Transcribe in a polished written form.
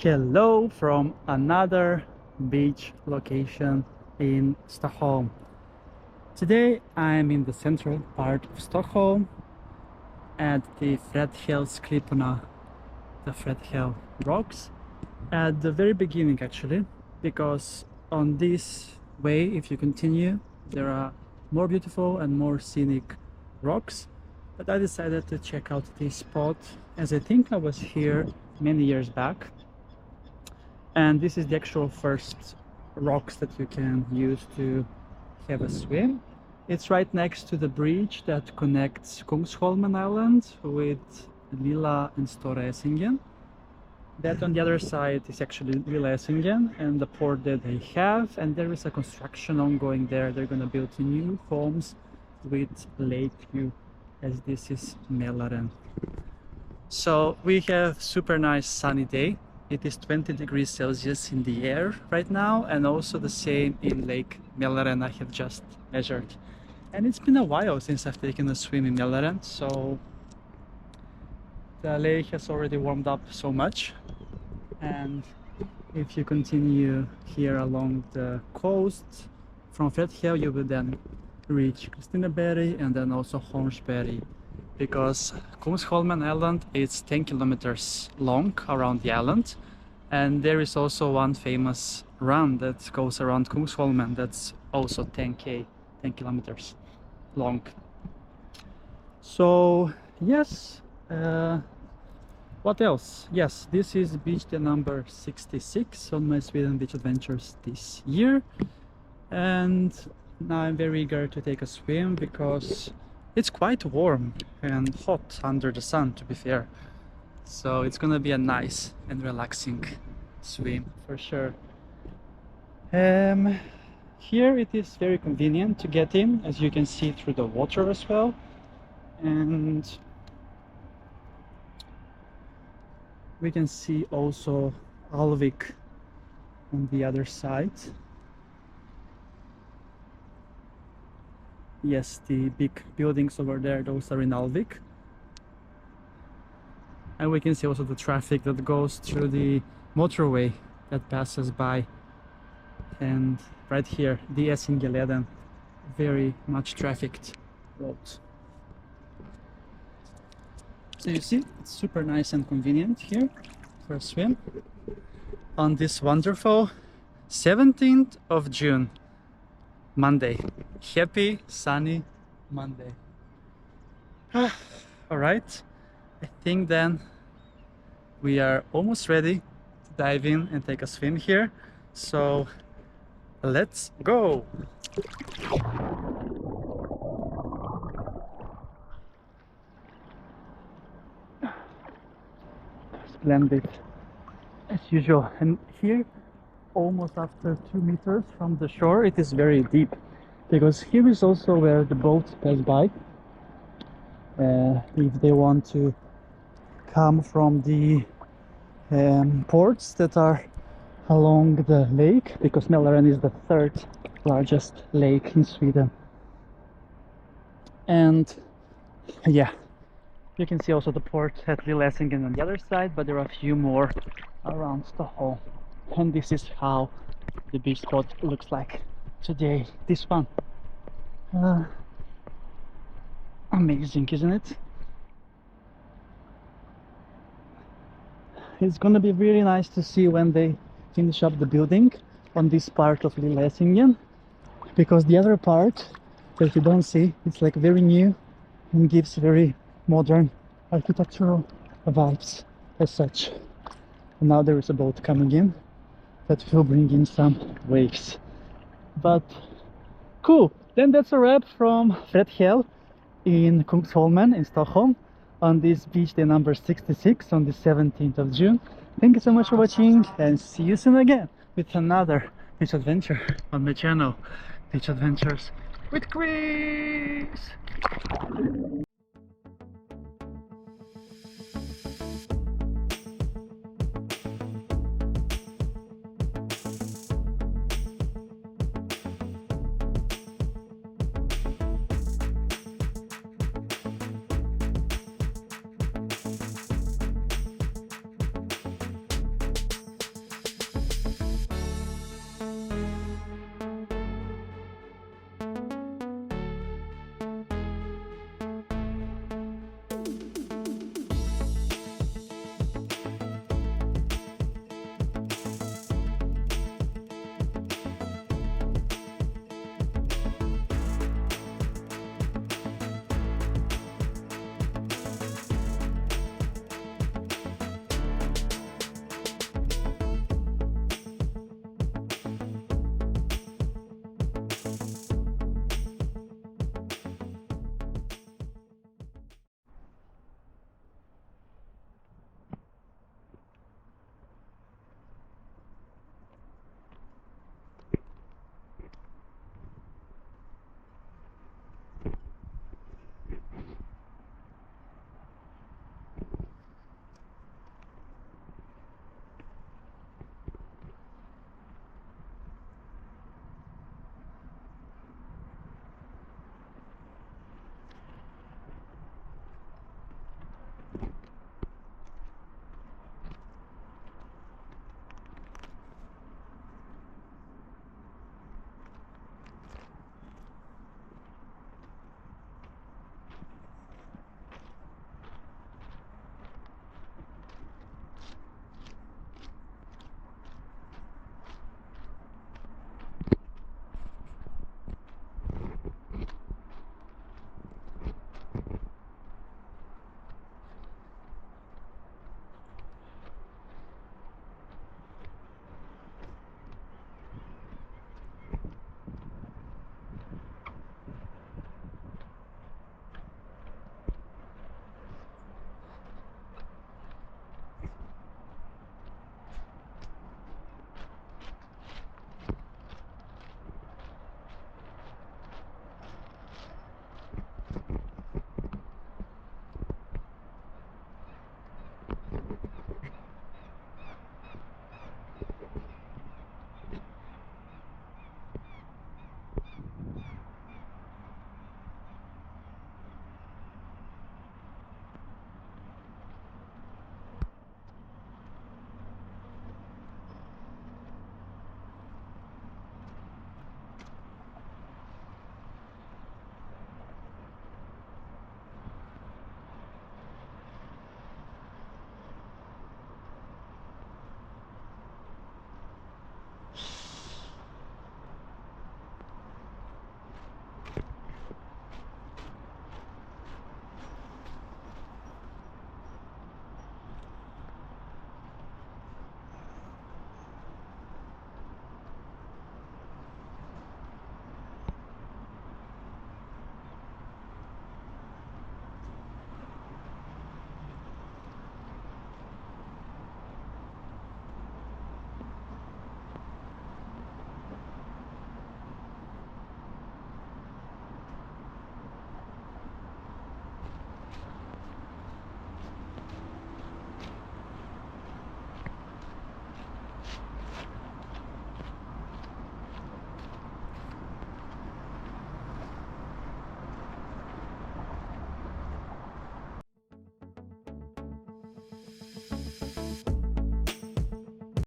Hello from another beach location in Stockholm. Today I'm in the central part of Stockholm at the Fredhällsklipporna, the Fredhäll rocks, at the very beginning actually, because on this way, if you continue, there are more beautiful and more scenic rocks. But I decided to check out this spot as I think I was here many years back. And this is the actual first rocks that you can use to have a swim. It's right next to the bridge that connects Kungsholmen island with Lilla and Stora Essingen. That on the other side is actually Lilla Essingen and the port that they have, and there is a construction ongoing there. They're gonna build new homes with lake view, as this is Mälaren. So we have super nice sunny day. It is 20 degrees Celsius in the air right now, and also the same in Lake Mälaren I have just measured. And it's been a while since I've taken a swim in Mälaren, so the lake has already warmed up so much. And if you continue here along the coast from Fredhäll, you will then reach Kristineberg and then also Hornsberg, because Kungsholmen island is 10 kilometers long around the island, and there is also one famous run that goes around Kungsholmen that's also 10 kilometers long. So yes, what else? Yes, this is beach day number 66 on my Sweden beach adventures this year, and now I'm very eager to take a swim because it's quite warm and hot under the sun, to be fair. So it's gonna be a nice and relaxing swim for sure. Here it is very convenient to get in, as you can see through the water as well. And we can see also Alvik on the other side. Yes, the big buildings over there, those are in Alvik. And we can see also the traffic that goes through the motorway that passes by. And right here, the Essingeleden, very much trafficked road. So you see, it's super nice and convenient here for a swim on this wonderful 17th of June. Monday. Happy sunny Monday. All right, I think then we are almost ready to dive in and take a swim here. So let's go. Splendid as usual. And here, almost after 2 meters from the shore, it is very deep, because here is also where the boats pass by if they want to come from the ports that are along the lake, because Mälaren is the third largest lake in Sweden. And yeah, you can see also the port at Lilla Essingen on the other side, but there are a few more around Stockholm. And this is how the beach spot looks like today. This one. Amazing, isn't it? It's gonna be really nice to see when they finish up the building on this part of Lilla Essingen, because the other part that you don't see, it's like very new and gives very modern architectural vibes as such. And now there is a boat coming in that will bring in some waves. But cool, then that's a wrap from Fredhäll in Kungsholmen in Stockholm on this beach day number 66 on the 17th of June. Thank you so much for watching, and see you soon again with another beach adventure on my channel, Beach Adventures with Chris.